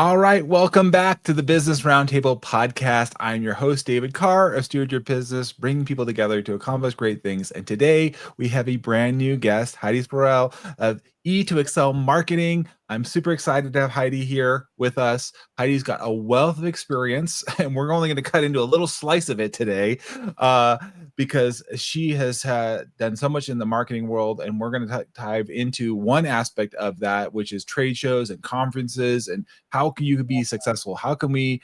All right, welcome back to the Business Roundtable Podcast. I'm your host, David Carr, a steward your business, bringing people together to accomplish great things. And today we have a brand new guest, Heidi Sporel of E to Excel Marketing. I'm super excited to have Heidi here with us. Heidi's got a wealth of experience, and we're only going to cut into a little slice of it today because she has done so much in the marketing world. And we're going to dive into one aspect of that, which is trade shows and conferences and how can you be successful? How can we,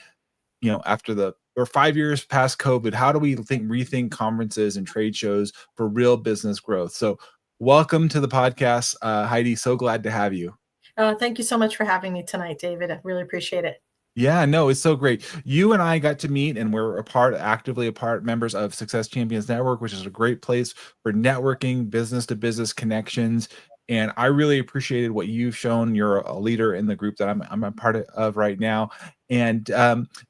after or 5 years past COVID, how do we rethink conferences and trade shows for real business growth? So welcome to the podcast, Heidi. So glad to have you. Thank you so much for having me tonight, David. I really appreciate it. Yeah, no, it's so great. You and I got to meet and we're actively a part members of Success Champions Network, which is a great place for networking, business to business connections. And I really appreciated what you've shown. You're a leader in the group that I'm a part of right now. And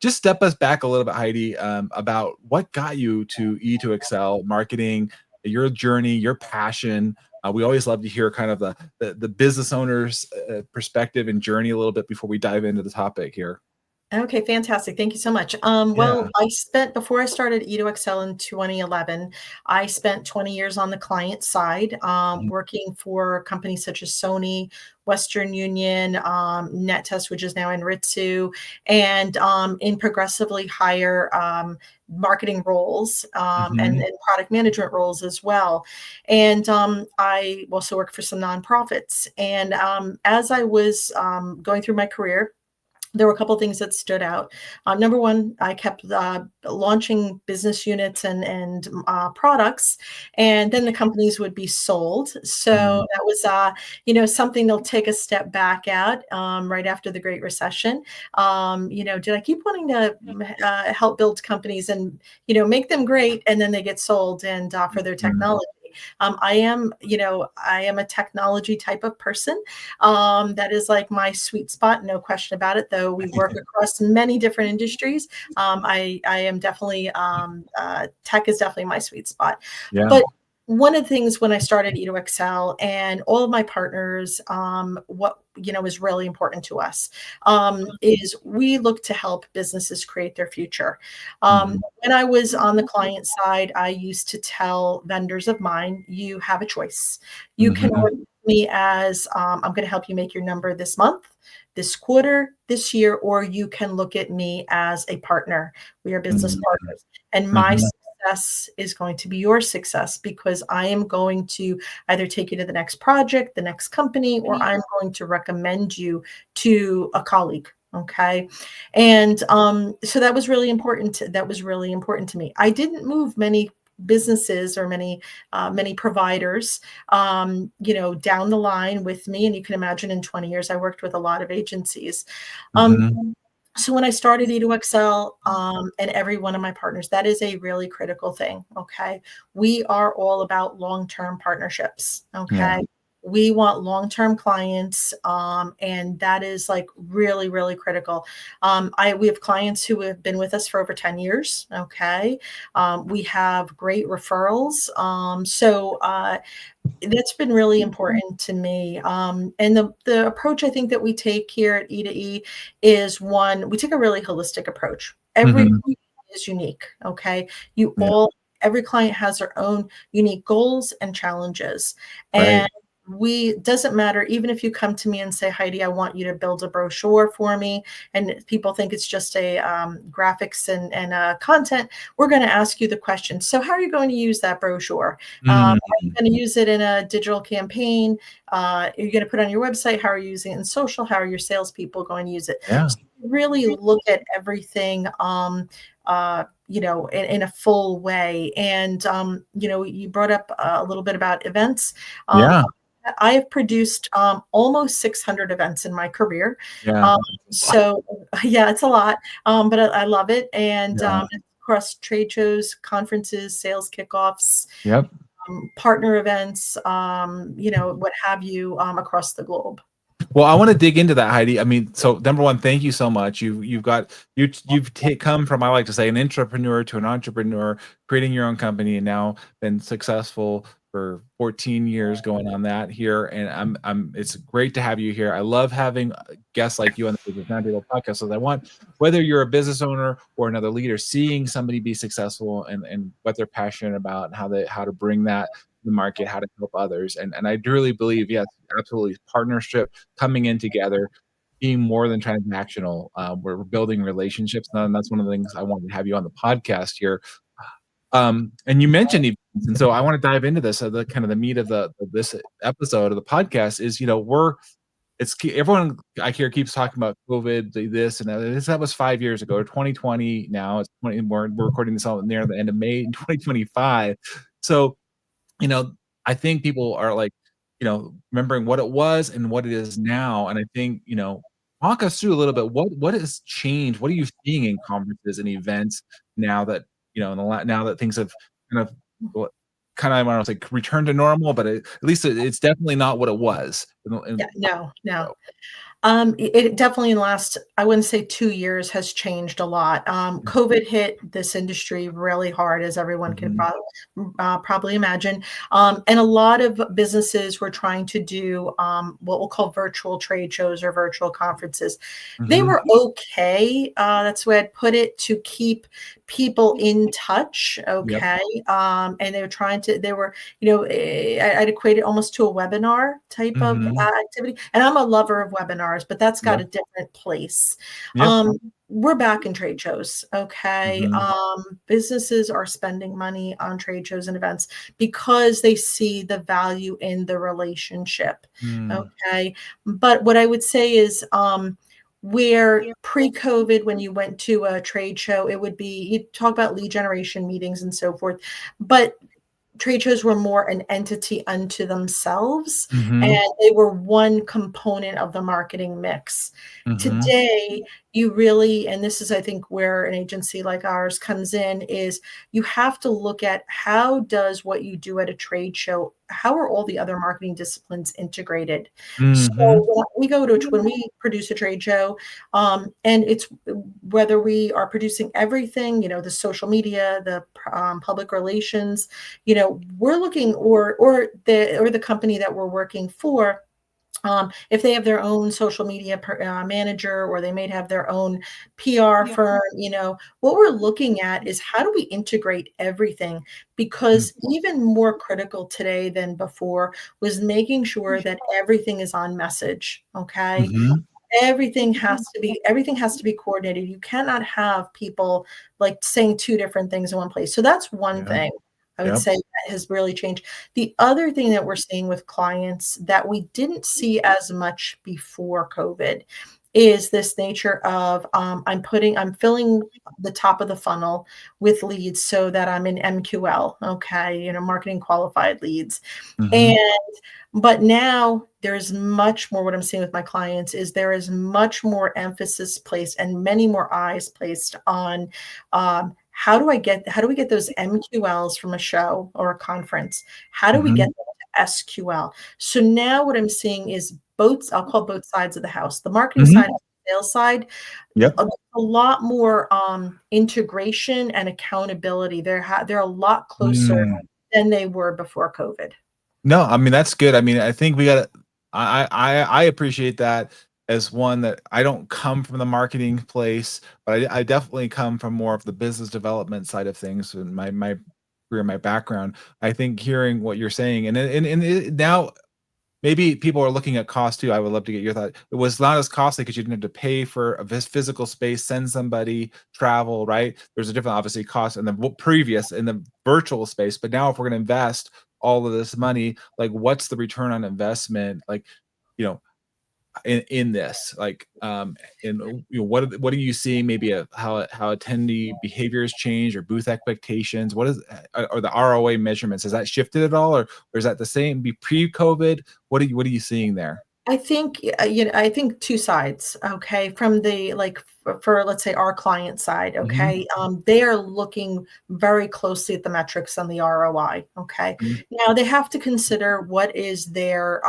just step us back a little bit, Heidi, about what got you to E2Excel marketing, your journey, your passion. We always love to hear kind of the business owner's perspective and journey a little bit before we dive into the topic here. Okay, fantastic. Thank you so much. Well, before I started E2Excel in 2011, I spent 20 years on the client side, working for companies such as Sony, Western Union, NetTest, which is now Enritsu, and in progressively higher marketing roles and product management roles as well. And I also worked for some nonprofits. And as I was going through my career, there were a couple of things that stood out. Number one, I kept launching business units and products, and then the companies would be sold. So that was, something they'll take a step back at right after the Great Recession. Did I keep wanting to help build companies and, make them great, and then they get sold and for their technology? I am a technology type of person. That is like my sweet spot, no question about it, though we work across many different industries. I am definitely, tech is definitely my sweet spot. Yeah. But one of the things when I started E2Excel and all of my partners, what is really important to us is we look to help businesses create their future. When I was on the client side, I used to tell vendors of mine, you have a choice. You can work with me as I'm going to help you make your number this month, this quarter, this year, or you can look at me as a partner. We are business partners, and my success is going to be your success because I am going to either take you to the next project, the next company, or I'm going to recommend you to a colleague. Okay. And so that was really important. That was really important to me. I didn't move many businesses or many providers, down the line with me. And you can imagine in 20 years, I worked with a lot of agencies. So when I started E2Excel and every one of my partners, that is a really critical thing. Okay. We are all about long-term partnerships. Okay. Yeah. We want long-term clients. And that is like really, really critical. We have clients who have been with us for over 10 years. Okay. We have great referrals. So that's been really important to me. And the approach I think that we take here at E2E is one, we take a really holistic approach. Every client is unique. Okay. Every client has their own unique goals and challenges. And doesn't matter, even if you come to me and say, Heidi, I want you to build a brochure for me, and people think it's just a graphics and content, we're going to ask you the question. So how are you going to use that brochure? Are you going to use it in a digital campaign? Are you going to put it on your website? How are you using it in social? How are your salespeople going to use it? Yeah. So really look at everything in a full way. And, you brought up a little bit about events. I have produced almost 600 events in my career. Yeah. So yeah, it's a lot, but I love it. And across trade shows, conferences, sales kickoffs, partner events, what have you, across the globe. Well, I want to dig into that, Heidi. I mean, so number one, thank you so much. You've come from, I like to say, an entrepreneur to an entrepreneur, creating your own company, and now been successful for 14 years going on that here, and it's great to have you here. I love having guests like you on the Business Roundtable podcast. So I want, whether you're a business owner or another leader, seeing somebody be successful and what they're passionate about and how to bring that to the market, how to help others. And I truly believe, yes, absolutely, partnership, coming in together, being more than transactional. We're building relationships, and that's one of the things I wanted to have you on the podcast here. And you mentioned events, and so I want to dive into this. So the kind of the meat of this episode of the podcast is, everyone I hear keeps talking about COVID, this and that. That was 5 years ago, 2020. Now it's 20. We're recording this all near the end of May in 2025. So, you know, I think people are like, remembering what it was and what it is now. And I think, walk us through a little bit. What has changed? What are you seeing in conferences and events now that, now that things have kind of, I don't want to say return to normal, but at least it's definitely not what it was. Yeah, no. It definitely in the last, I wouldn't say 2 years, has changed a lot. COVID hit this industry really hard, as everyone can probably imagine. And a lot of businesses were trying to do what we'll call virtual trade shows or virtual conferences. They were okay. That's the way I'd put it, to keep people in touch. Okay. And they were I'd equate it almost to a webinar type of activity. And I'm a lover of webinars, but that's got a different place. We're back in trade shows. Okay. Businesses are spending money on trade shows and events because they see the value in the relationship. Okay. But what I would say is, where pre-COVID, when you went to a trade show, it would be, you talk about lead generation meetings and so forth, but trade shows were more an entity unto themselves, and they were one component of the marketing mix. Today, you really, and this is, I think, where an agency like ours comes in, is you have to look at, how does what you do at a trade show, how are all the other marketing disciplines integrated? So when we produce a trade show, and it's whether we are producing everything, the social media, the public relations, we're looking, or the company that we're working for, if they have their own social media manager, or they may have their own PR firm, what we're looking at is, how do we integrate everything? Because even more critical today than before was making sure that everything is on message. Okay. Everything has to be coordinated. You cannot have people like saying two different things in one place. So that's one thing I would say that has really changed. The other thing that we're seeing with clients that we didn't see as much before COVID is this nature of, I'm filling the top of the funnel with leads so that I'm in MQL, okay, marketing qualified leads. But now there's much more, what I'm seeing with my clients is there is much more emphasis placed and many more eyes placed on, how do we get those MQLs from a show or a conference? How do we get them to SQL? So now what I'm seeing is I'll call both sides of the house, the marketing side and the sales side, a lot more integration and accountability. They're a lot closer than they were before COVID. No, I mean, that's good. I mean, I think I appreciate that, as one that I don't come from the marketing place, but I definitely come from more of the business development side of things in my career, my background. I think hearing what you're saying, and now maybe people are looking at cost too. I would love to get your thought. It was not as costly because you didn't have to pay for a physical space, send somebody, travel, right? There's a different, obviously, cost in the virtual space. But now if we're going to invest all of this money, like, what's the return on investment? Like, in this, like, what are you seeing? Maybe how attendee behaviors change, or booth expectations? What is, or the ROI measurements? Has that shifted at all, or is that the same? Be pre-COVID? What are you seeing there? I think, I think two sides. Okay. From the, for let's say our client side. Okay. They are looking very closely at the metrics on the ROI. Okay. Now they have to consider what is their,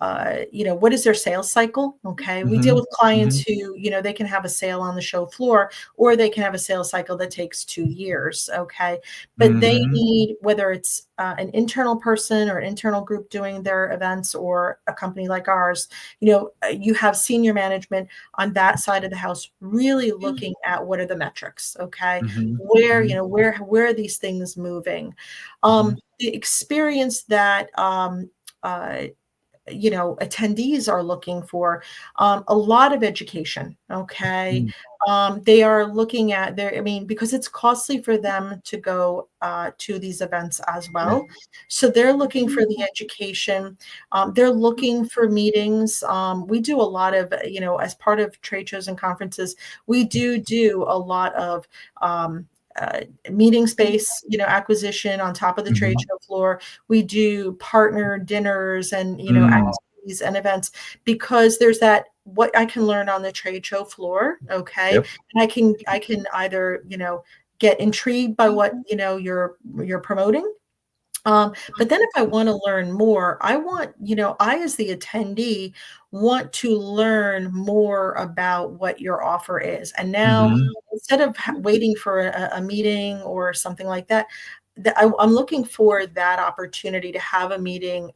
what is their sales cycle? Okay. We deal Mhm. with clients Mhm. who, they can have a sale on the show floor, or they can have a sales cycle that takes 2 years. Okay. But they Mhm. need, whether it's an internal person or an internal group doing their events, or a company like ours, you have senior management on that side of the house really looking at what are the metrics. Okay. Mhm. Where, Mhm. where are these things moving? Mhm. The experience that, uh, attendees are looking for, a lot of education. Okay. Mm. They are looking at their, because it's costly for them to go to these events as Yeah. well. So they're looking for the education. They're looking for meetings. We do a lot of, as part of trade shows and conferences, we do a lot of, uh, meeting space, acquisition on top of the trade Mhm. show floor. We do partner dinners and, Mm. activities and events, because there's that, what I can learn on the trade show floor. Okay. Yep. And I can either, get intrigued by what, you're promoting. But then if I want to learn more, I want, I, as the attendee, want to learn more about what your offer is. And now, Mhm. instead of waiting for a meeting or something like that, I'm looking for that opportunity to have a meeting,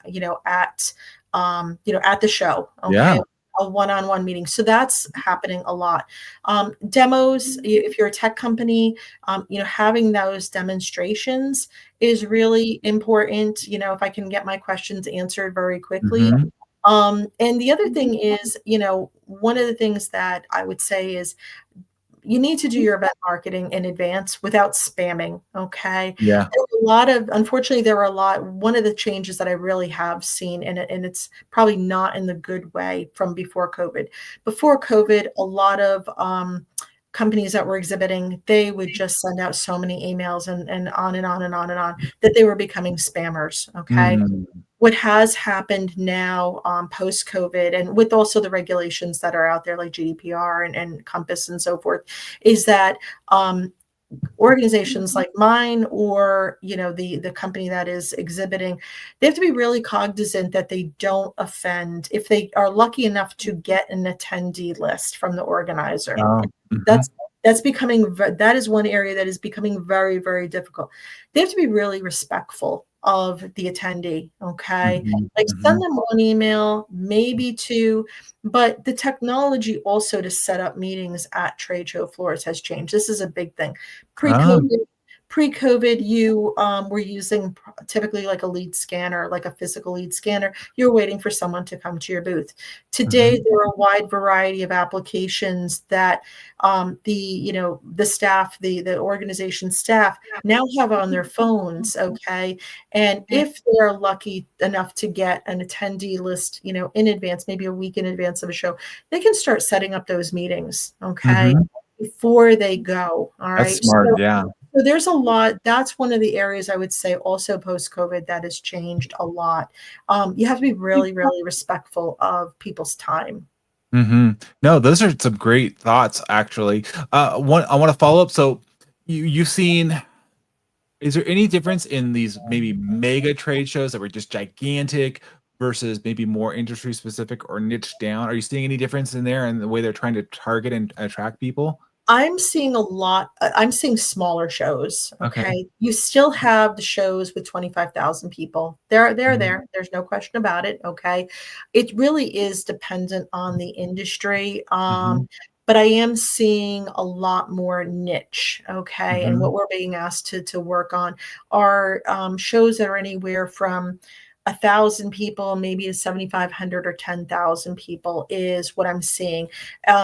at the show. Yeah. Okay. A one-on-one meeting. So that's happening a lot. Demos, if you're a tech company, having those demonstrations is really important. If I can get my questions answered very quickly. Mhm. And the other thing is, one of the things that I would say is, you need to do your event marketing in advance without spamming. Okay. Yeah. Unfortunately, there are a lot, one of the changes that I really have seen, and it's probably not in the good way from before COVID. Before COVID, a lot of, companies that were exhibiting, they would just send out so many emails, and on and on and on and on, that they were becoming spammers. Okay. Mm. What has happened now, post COVID, and with also the regulations that are out there, like GDPR and Compass and so forth, is that, organizations like mine, or the company that is exhibiting, they have to be really cognizant that they don't offend, if they are lucky enough to get an attendee list from the organizer. Oh. Mhm. That's that's becoming that is one area that is becoming very, very difficult. They have to be really respectful of the attendee. Okay. Mhm. Like, send Mhm. them one email, maybe two, but the technology also to set up meetings at trade show floors has changed. This is a big thing. Oh. Pre-COVID, pre-COVID, you, were using typically like a lead scanner, like a physical lead scanner. You're waiting for someone to come to your booth. Today, Mhm. there are a wide variety of applications that, the staff, the organization staff now have on their phones. Okay. And if they're lucky enough to get an attendee list, in advance, maybe a week in advance of a show, they can start setting up those meetings. Okay. Mhm. Before they go. All That's right. smart. Yeah. So there's a lot. That's one of the areas I would say also post COVID that has changed a lot. You have to be really, really respectful of people's time. Mhm. No, those are some great thoughts, actually. One I want to follow up. So, you've seen. Is there any difference in these maybe mega trade shows that were just gigantic versus maybe more industry specific or niche down? Are you seeing any difference in there in the way they're trying to target and attract people? I'm seeing smaller shows. Okay. Okay. You still have the shows with 25,000 people. They're Mhm. there. There's no question about it. Okay. It really is dependent on the industry. Mhm. But I am seeing a lot more niche. Okay. And what Mhm. we're being asked to work on are, shows that are anywhere from 1,000 people, maybe to 7,500 or 10,000 people is what I'm seeing.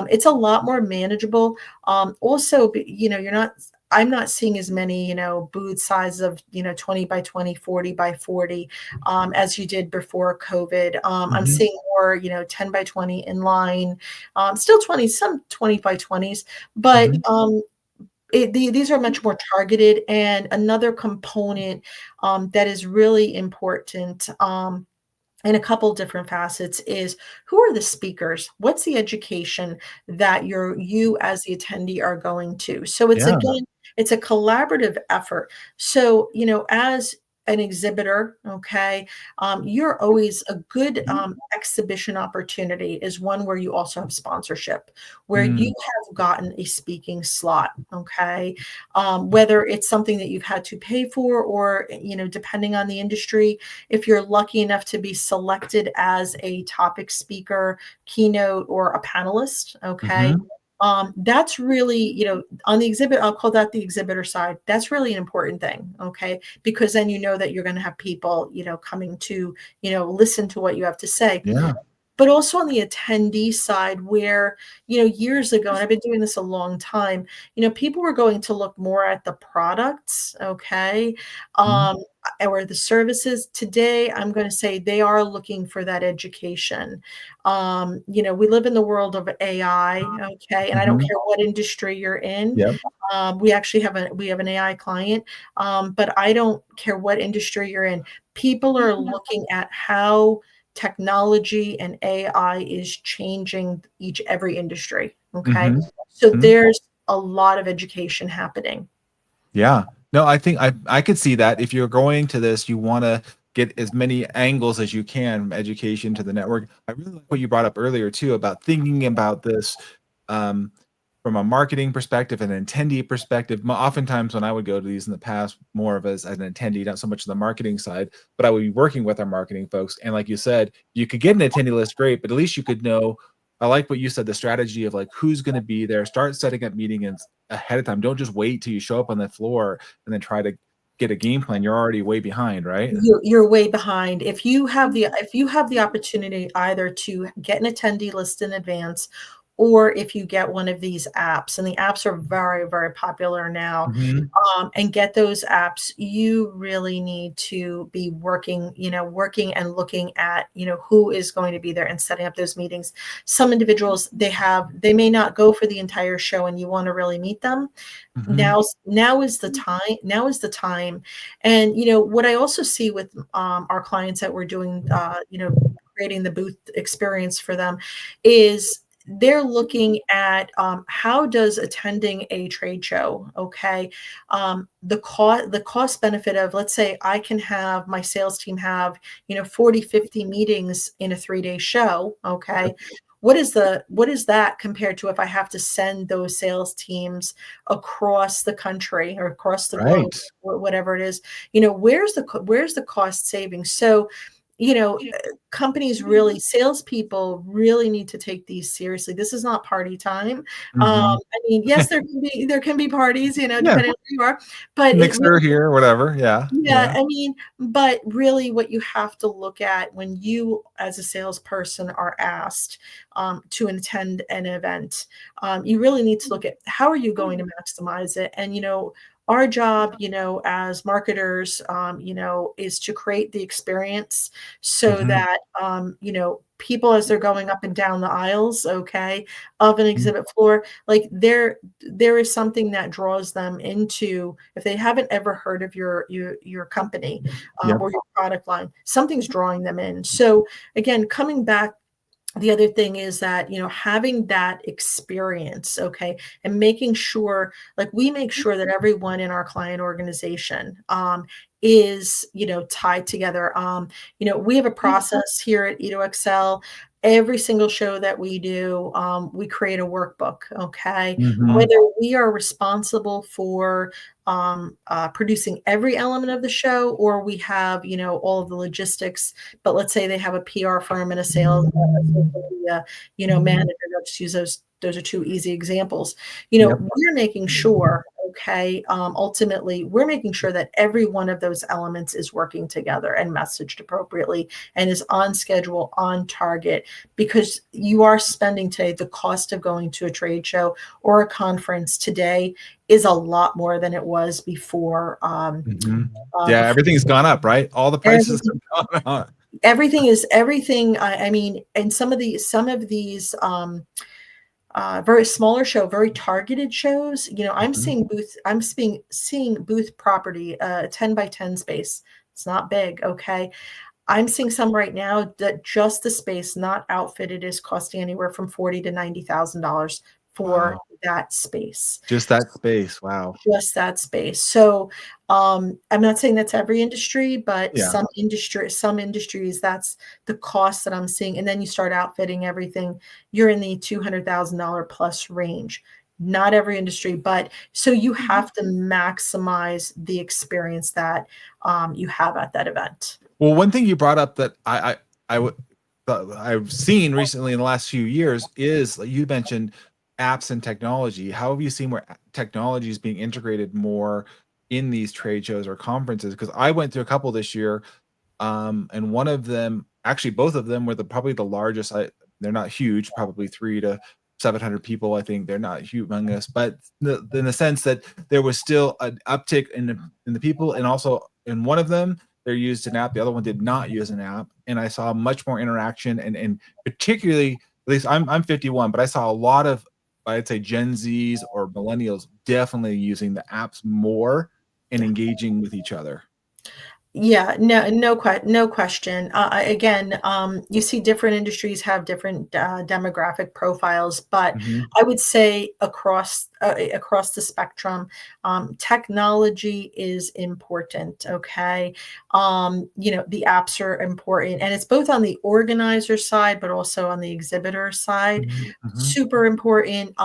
It's a lot more manageable. Also, I'm not seeing as many, booth sizes of, 20 by 20, 40 by 40, as you did before COVID. I'm Mhm. seeing more, 10 by 20 in line, still 20, some 20 by 20s, but, Mhm. these are much more targeted. And another component, that is really important, in a couple different facets, is, who are the speakers? What's the education that you as the attendee are going to? So it's, Yeah. again, it's a collaborative effort. So, as an exhibitor, okay, you're always a good exhibition opportunity is one where you also have sponsorship, where you Mm, have gotten a speaking slot, okay, whether it's something that you've had to pay for or, depending on the industry, if you're lucky enough to be selected as a topic speaker, keynote, or a panelist, okay, mhm. that's really, on the exhibit, I'll call that the exhibitor side. That's really an important thing, okay? Because then you know that you're going to have people, coming to, listen to what you have to say. Yeah. But also on the attendee side where, years ago, and I've been doing this a long time, people were going to look more at the products, okay, Mhm. or the services. Today, I'm going to say they are looking for that education. We live in the world of AI, okay, and I don't Mhm. care what industry you're in. Yep. We actually have an AI client, but I don't care what industry you're in. People are looking at how technology and AI is changing every industry. Okay. Mhm. So Mhm. there's a lot of education happening. Yeah. No, I think I could see that if you're going to this, you wanna get as many angles as you can from education to the network. I really like what you brought up earlier too about thinking about this, um, from a marketing perspective and an attendee perspective. Oftentimes when I would go to these in the past, more of as an attendee, not so much on the marketing side, but I would be working with our marketing folks. And like you said, you could get an attendee list, great, but at least you could know. I like what you said, the strategy of like who's going to be there. Start setting up meetings ahead of time. Don't just wait till you show up on the floor and then try to get a game plan. You're already way behind, right? You're way behind. If you have the opportunity either to get an attendee list in advance, or if you get one of these apps, and the apps are very, very popular now, Mhm. and get those apps, you really need to be working and looking at, who is going to be there and setting up those meetings. Some individuals, they may not go for the entire show and you want to really meet them. Mhm. Now is the time. And what I also see with our clients that we're doing, creating the booth experience for them, is they're looking at, how does attending a trade show, okay, the cost benefit of, let's say I can have my sales team have 40, 50 meetings in a 3-day show, okay, what is that compared to if I have to send those sales teams across the country or across the globe, Right. whatever it is, where's the cost saving? So, you know, companies really, salespeople really need to take these seriously. This is not party time. Mhm. I mean, yes, there can be parties, Yeah. depending on who you are, but it Mixer really, here, whatever. Yeah. yeah, Yeah. I mean, but really what you have to look at when you as a salesperson are asked to attend an event, you really need to look at how are you going to maximize it. And, our job, as marketers, is to create the experience so Mhm. that, people as they're going up and down the aisles, okay, of an Mhm. exhibit floor, like there is something that draws them into, if they haven't ever heard of your company, Yep. or your product line, something's drawing them in. So again, coming back, the other thing is that, having that experience, okay, and making sure, like we make sure that everyone in our client organization is, tied together. We have a process here at EdoXL. Every single show that we do, we create a workbook, okay? Mhm. Whether we are responsible for producing every element of the show, or we have, all of the logistics, but let's say they have a PR firm and a social media, manager. Let's use those are two easy examples. Yep. We're making sure, okay, ultimately, we're making sure that every one of those elements is working together and messaged appropriately and is on schedule, on target, because you are spending today, the cost of going to a trade show or a conference today is a lot more than it was before. Mhm. Yeah, Before everything's gone up, right? All the prices everything, have gone up. everything is everything. I mean, and some of these very smaller show, very targeted shows. Mhm. I'm seeing booth property, 10 by 10 space. It's not big, okay. I'm seeing some right now that just the space not outfitted is costing anywhere from 40 to $90,000 for Wow. that space. Just that space. Wow. Just that space. So, I'm not saying that's every industry, but Yeah. some industries, that's the cost that I'm seeing. And then you start outfitting everything, you're in the $200,000 plus range. Not every industry, but so you have to maximize the experience that you have at that event. Well, one thing you brought up that I would I've seen recently in the last few years is, like you mentioned, apps and technology. How have you seen where technology is being integrated more in these trade shows or conferences? Because I went to a couple this year, and one of them, actually both of them, were probably the largest. They're not huge, probably 300 to 700 people. I think they're not humongous, but in the sense that there was still an uptick in the people, and also in one of them they used an app, the other one did not use an app, and I saw much more interaction, and particularly, at least I'm 51, but I saw a lot of, I'd say, Gen Zs or millennials definitely using the apps more and engaging with each other. Yeah, no question. Again, you see different industries have different demographic profiles, but Mhm. I would say across the spectrum, technology is important. Okay, the apps are important, and it's both on the organizer side, but also on the exhibitor side. Mhm, mhm. Super important.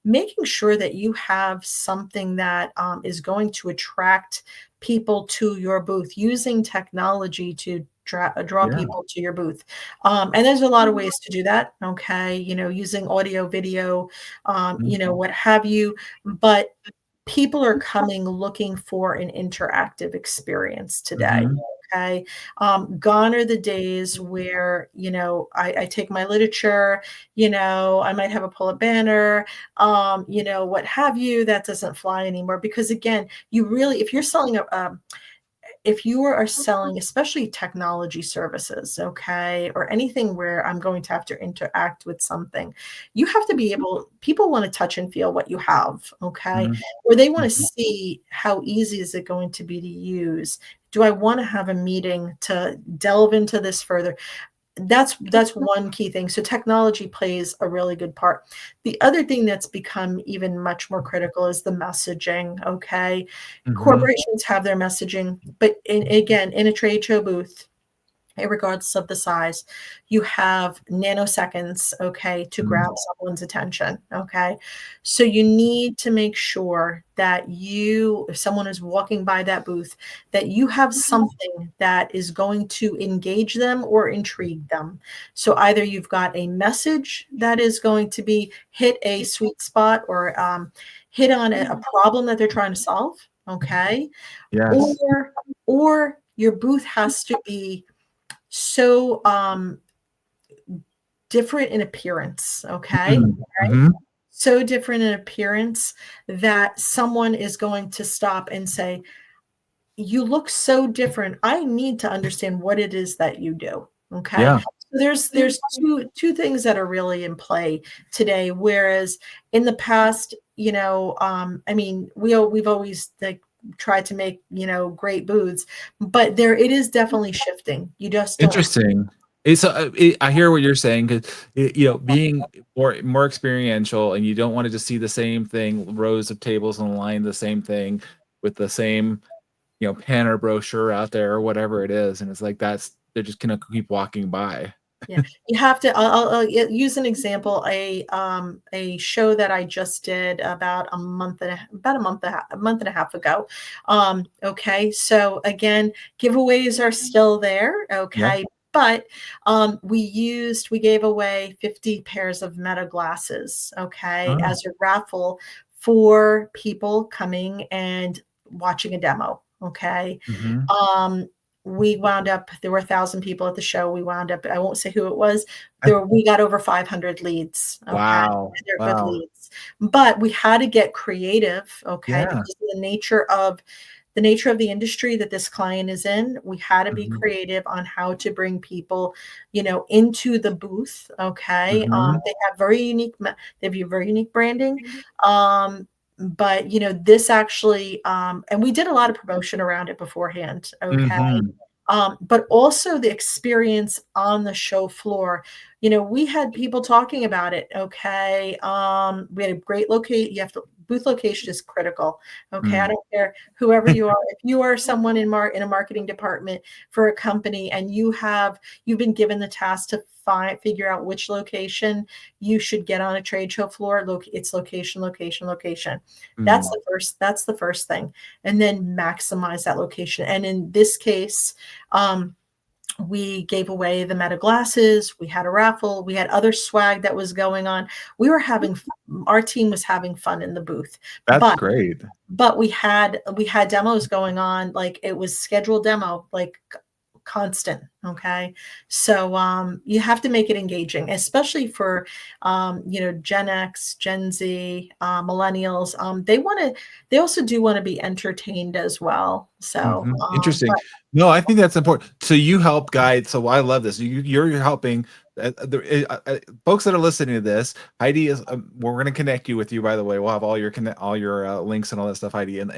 Making sure that you have something that is going to attract people to your booth, using technology to draw Yeah. people to your booth. And there's a lot of ways to do that. Okay. Using audio, video, Mhm, what have you. But people are coming looking for an interactive experience today. mhm. Okay. Gone are the days where, I take my literature, I might have a pull up banner, what have you. That doesn't fly anymore because, again, you really, if you are selling, especially technology services, okay, or anything where I'm going to have to interact with something, you have to be people want to touch and feel what you have, okay, Mhm, or they want to mhm. see how easy is it going to be to use. Do I want to have a meeting to delve into this further? That's one key thing. So technology plays a really good part. The other thing that's become even much more critical is the messaging, okay? Mhm. Corporations have their messaging, but again, in a trade show booth, regardless of the size, you have nanoseconds, okay, to Mhm. grab someone's attention, okay? So you need to make sure that if someone is walking by that booth, that you have something that is going to engage them or intrigue them. So either you've got a message that is going to be hit a sweet spot or hit on a problem that they're trying to solve, okay? Yes. Or your booth has to be so different in appearance, okay? Mhm, mhm. So different in appearance that someone is going to stop and say, "You look so different. I need to understand what it is that you do." Okay? Yeah. So there's two things that are really in play today, whereas in the past, I mean, we've always, like, tried to make, great booths, but it is definitely shifting. You just don't. Interesting. I hear what you're saying, 'cause, being more experiential, and you don't wanna just see the same thing, rows of tables on the line, the same thing with the same, pen or brochure out there or whatever it is, and it's like they're just gonna keep walking by. Yeah, you have to. Use an example. A show that I just did about a month and a half ago. Okay, so again, giveaways are still there. Yeah. Okay, but we gave away 50 pairs of Meta glasses. Okay, Oh. as a raffle for people coming and watching a demo. Okay, Mhm. um, we wound up, there were 1,000 people at the show. We wound up, I won't say who it was. We got over 500 leads. Okay. Wow. They're good Wow. leads. But we had to get creative, okay, Yeah. because of the nature of the industry that this client is in. We had to be Mhm. creative on how to bring people, into the booth. Okay. Mhm. They have very unique branding. But this actually, and we did a lot of promotion around it beforehand. Okay. Mhm. But also the experience on the show floor. we had people talking about it. Okay. We had a great location. Booth location is critical. Okay. I Mm. don't care whoever you are. If you are someone in a marketing department for a company and you've been given the task to figure out which location you should get on a trade show floor. It's location, location, location. That's Mm. the first thing. And then maximize that location. And in this case, we gave away the Meta glasses. We had a raffle. We had other swag that was going on. Our team was having fun in the booth, That's but great. we had demos going on. Like it was scheduled demo, like constant. Okay. So you have to make it engaging, especially for Gen X, Gen Z, millennials. They also do want to be entertained as well. So Interesting. but No, I think that's important. So you help guide. So I love this. You're helping folks that are listening to this. Heidi is. We're going to connect you with you. By the way, we'll have all your links and all that stuff. Heidi and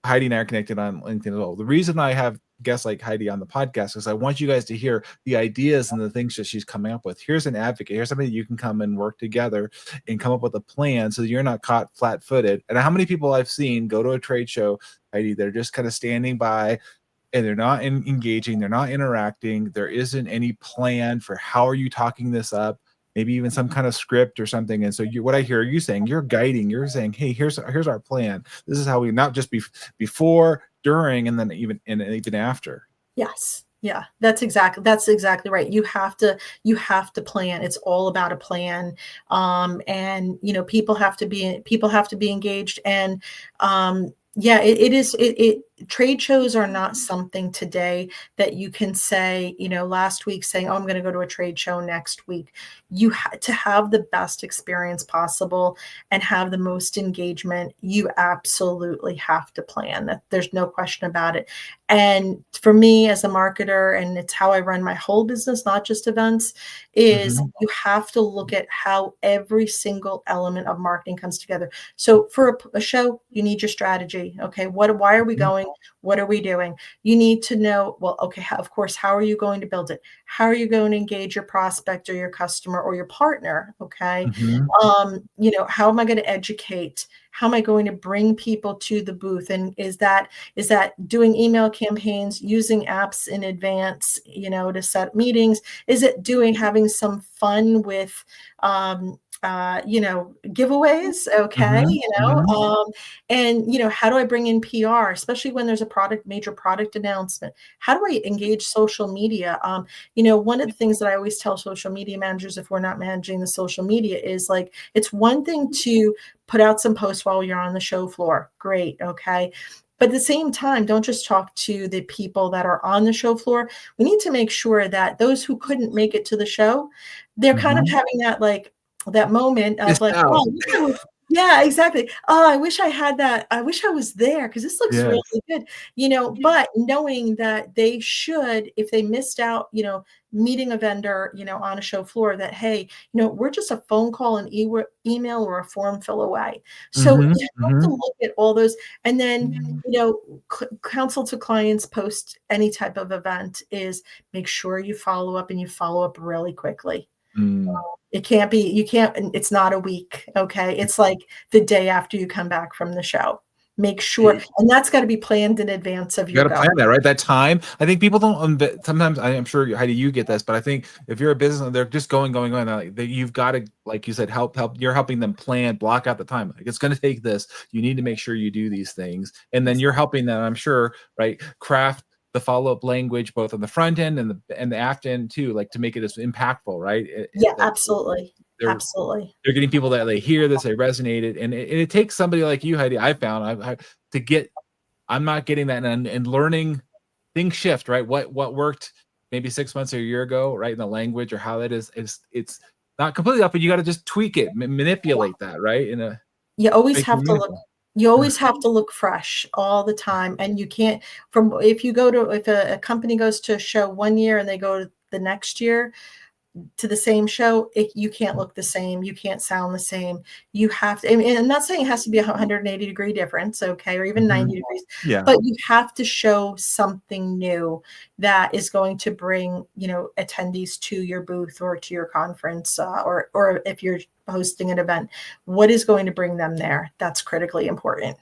Heidi and I are connected on LinkedIn as well. The reason I have guests like Heidi on the podcast is I want you guys to hear the ideas and the things that she's coming up with. Here's an advocate. Here's somebody you can come and work together and come up with a plan so you're not caught flat-footed. And how many people I've seen go to a trade show, Heidi, they're just kind of standing by and they're not engaging, they're not interacting, there isn't any plan for how are you talking this up, maybe even some kind of script or something. And so what I hear you saying, you're guiding, you're saying, hey, here's our plan. This is how we not just before, during, and then even after. Yes. Yeah, that's exactly right. You have to plan. It's all about a plan. And people have to be engaged. And yeah, it is. Trade shows are not something today that you can say, last week saying, oh, I'm going to go to a trade show next week. You to have the best experience possible and have the most engagement, you absolutely have to plan. That there's no question about it. And for me as a marketer, and it's how I run my whole business, not just events, is you have to look at how every single element of marketing comes together. So for a show, you need your strategy. Okay. Why are we going? What are we doing? You need to know, well, okay, of course, how are you going to build it? How are you going to engage your prospect or your customer or your partner? Okay. How am I going to educate? How am I going to bring people to the booth? And is that doing email campaigns, using apps in advance, to set meetings? Is it having some fun with, giveaways? Okay. And how do I bring in PR, especially when there's a major product announcement? How do I engage social media? One of the things that I always tell social media managers, if we're not managing the social media, is like, it's one thing to put out some posts while you're on the show floor. Great. Okay. But at the same time, don't just talk to the people that are on the show floor. We need to make sure that those who couldn't make it to the show, they're kind of having that moment of like, oh, yeah, exactly. Oh, I wish I had that. I wish I was there because this looks really good, but knowing that they should, if they missed out, meeting a vendor, on a show floor, that, hey, we're just a phone call, an email, or a form fill away. So you have to look at all those. And then, counsel to clients post any type of event is make sure you follow up, and you follow up really quickly. It's not a week. Okay. It's like the day after you come back from the show. Make sure, and that's got to be planned in advance of your You got to plan that, right? That time. I think people don't. Sometimes I'm sure, Heidi, you get this, but I think if you're a business and they're just going, you've got to, like you said, help. You're helping them plan, block out the time. Like, it's going to take this. You need to make sure you do these things, and then you're helping them, I'm sure, right? Craft the follow-up language both on the front end and the aft end too, like to make it as impactful, right? Absolutely. Absolutely. They're getting people that they hear this, they resonated, and it takes somebody like you, Heidi. I found to get. I'm not getting that, and learning things shift, right? What worked maybe 6 months or a year ago, right? In the language or how that is, it's not completely up, but you got to just tweak it, manipulate that, right? You always have to look. You always have to look fresh all the time, and you can't. If a company goes to a show one year and they go to the next year, to the same show, you can't look the same, you can't sound the same. You have to, and I'm not saying it has to be a 180-degree difference, okay, or even 90 degrees, Yeah. but you have to show something new that is going to bring, attendees to your booth or to your conference, or if you're hosting an event, what is going to bring them there? That's critically important.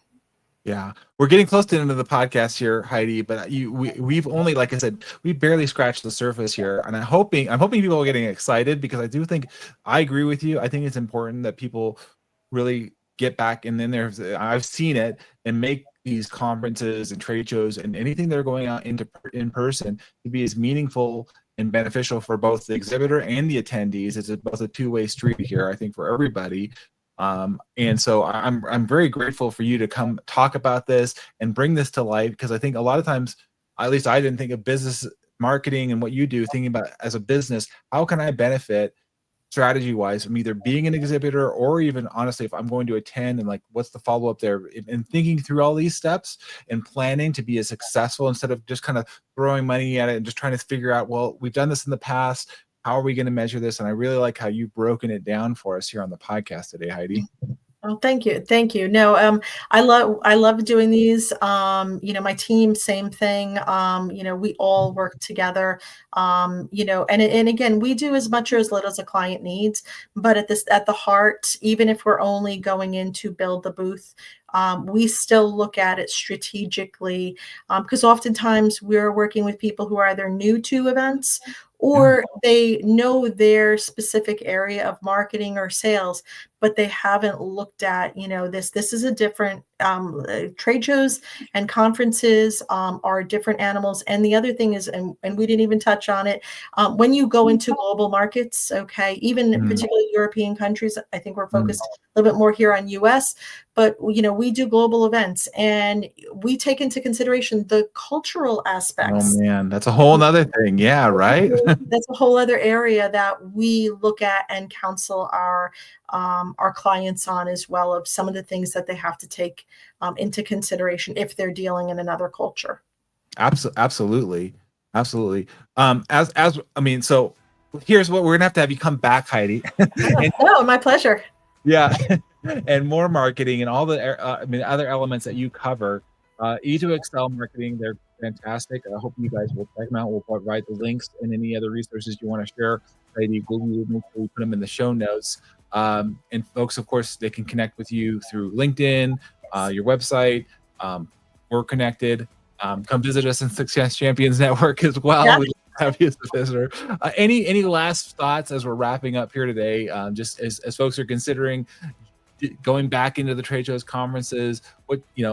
Yeah, we're getting close to the end of the podcast here, Heidi. But we've only, like I said, we barely scratched the surface here. And I'm hoping people are getting excited, because I do think, I agree with you. I think it's important that people really get back, and then I've seen it, and make these conferences and trade shows and anything that are going out in person to be as meaningful and beneficial for both the exhibitor and the attendees. It's both a two-way street here, I think, for everybody. And so I'm very grateful for you to come talk about this and bring this to life, because I think a lot of times, at least I didn't think of business marketing and what you do, thinking about as a business, how can I benefit strategy wise from either being an exhibitor, or even honestly, if I'm going to attend, and like, what's the follow up there, and thinking through all these steps and planning to be as successful, instead of just kind of throwing money at it and just trying to figure out, well, we've done this in the past, how are we going to measure this? And I really like how you've broken it down for us here on the podcast today, Heidi. Oh, thank you. Thank you. No, I love doing these. My team, same thing. We all work together. And again, we do as much or as little as a client needs, but at the heart, even if we're only going in to build the booth, we still look at it strategically, because oftentimes we're working with people who are either new to events, or they know their specific area of marketing or sales, but they haven't looked at, this is a different, trade shows and conferences are different animals. And the other thing is, and we didn't even touch on it, when you go into global markets, okay, even particularly European countries, I think we're focused a little bit more here on US, but we do global events, and we take into consideration the cultural aspects. Oh man, that's a whole nother thing. Yeah, right. That's a whole other area that we look at and counsel our clients on as well, of some of the things that they have to take into consideration if they're dealing in another culture. Absolutely. So here's what we're gonna have to have you come back, Heidi. No, my pleasure. Yeah, and more marketing and all the other elements that you cover. E2Excel marketing, they're fantastic. I hope you guys will check them out. We'll provide the links and any other resources you want to share. Heidi, we'll make sure we put them in the show notes. And folks, of course, they can connect with you through LinkedIn, your website. We're connected. Come visit us in Success Champions Network as well. Yeah. We'd love to have you as a visitor. Any last thoughts as we're wrapping up here today? Just as folks are considering going back into the trade shows, conferences,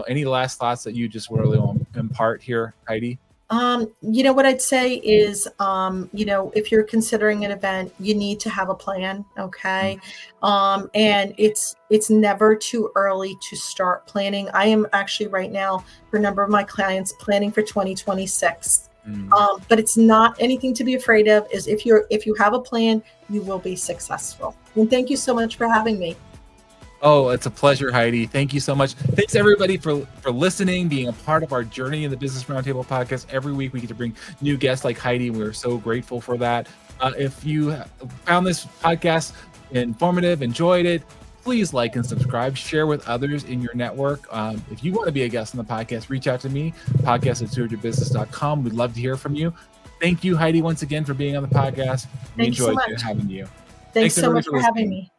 any last thoughts that you just really want to impart here, Heidi? What I'd say is, if you're considering an event, you need to have a plan. Okay. And it's never too early to start planning. I am actually right now, for a number of my clients, planning for 2026. But it's not anything to be afraid of. Is if you have a plan, you will be successful. And thank you so much for having me. Oh, it's a pleasure, Heidi. Thank you so much. Thanks everybody for listening, being a part of our journey in the Business Roundtable podcast. Every week we get to bring new guests like Heidi, and we're so grateful for that. If you found this podcast informative, enjoyed it, please like and subscribe, share with others in your network. If you want to be a guest on the podcast, reach out to me, podcast@stewardyourbusiness.com. We'd love to hear from you. Thank you, Heidi, once again for being on the podcast. We enjoyed having you. Thanks so much for having me.